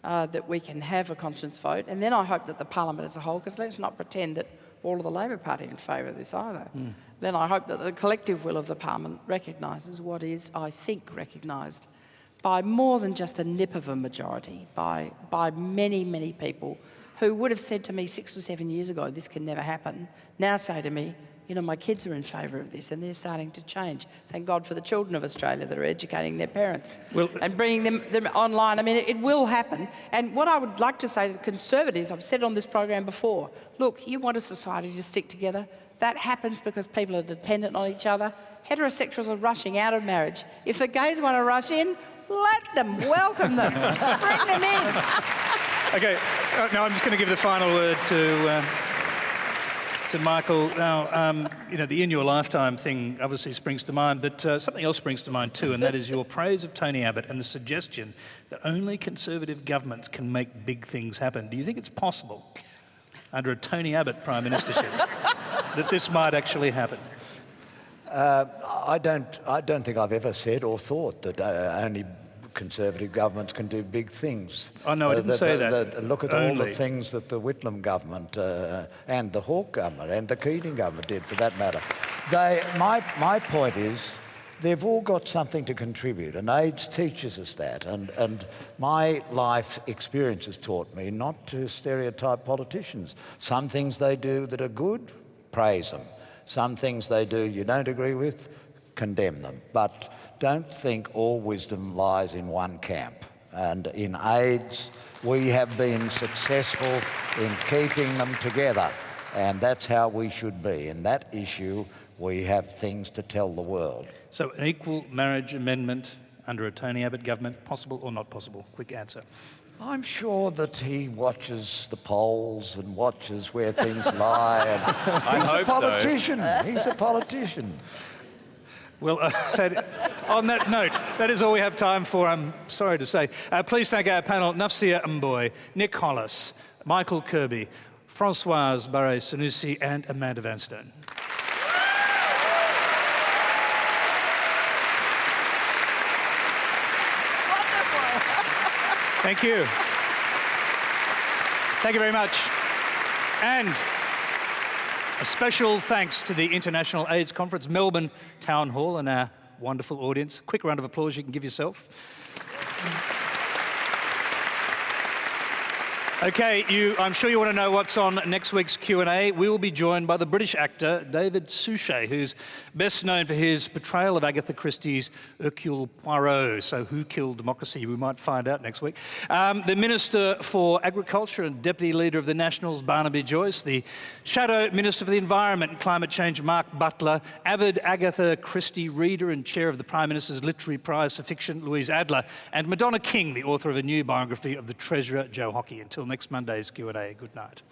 Speaker 8: that we can have a conscience vote, and then I hope that the Parliament as a whole, because let's not pretend that all of the Labor Party are in favour of this either. Then I hope that the collective will of the Parliament recognises what is, I think, recognised by more than just a nip of a majority, by many, many people who would have said to me 6 or 7 years ago, this can never happen, now say to me, you know, my kids are in favour of this, and they're starting to change. Thank God for the children of Australia that are educating their parents and bringing them online. I mean, it will happen. And what I would like to say to the Conservatives, I've said on this program before, look, you want a society to stick together. That happens because people are dependent on each other. Heterosexuals are rushing out of marriage. If the gays want to rush in, let them, welcome them, bring them in.
Speaker 1: Okay, now I'm just going to give the final word to Michael. Now, you know, the in your lifetime thing obviously springs to mind, but something else springs to mind too, and that is your praise of Tony Abbott and the suggestion that only Conservative governments can make big things happen. Do you think it's possible, under a Tony Abbott prime ministership, that this might actually happen?
Speaker 4: I don't think I've ever said or thought that only Conservative governments can do big things.
Speaker 1: Oh, no, I didn't say that.
Speaker 4: Look at all the things that the Whitlam government and the Hawke government and the Keating government did, for that matter. My point is, they've all got something to contribute, and AIDS teaches us that. And my life experience has taught me not to stereotype politicians. Some things they do that are good, praise them. Some things they do you don't agree with, condemn them. But don't think all wisdom lies in one camp. And in AIDS, we have been successful in keeping them together. And that's how we should be. In that issue, we have things to tell the world.
Speaker 1: So an equal marriage amendment under a Tony Abbott government, possible or not possible? Quick answer.
Speaker 4: I'm sure that he watches the polls and watches where things lie. And he's a politician. He's a politician.
Speaker 1: Well, on that note, that is all we have time for, I'm sorry to say. Please thank our panel, Nafsiah Mboi, Nick Holas, Michael Kirby, Françoise Barré-Sinoussi and Amanda Vanstone. Thank you. Thank you very much. And a special thanks to the International AIDS Conference, Melbourne Town Hall, and our wonderful audience. Quick round of applause you can give yourself. Okay, I'm sure you want to know what's on next week's Q&A. We will be joined by the British actor David Suchet, who's best known for his portrayal of Agatha Christie's Hercule Poirot. So who killed democracy? We might find out next week. The Minister for Agriculture and Deputy Leader of the Nationals, Barnaby Joyce. The Shadow Minister for the Environment and Climate Change, Mark Butler. Avid Agatha Christie reader and chair of the Prime Minister's Literary Prize for Fiction, Louise Adler. And Madonna King, the author of a new biography of the Treasurer, Joe Hockey. Until next Monday's Q&A. Good night.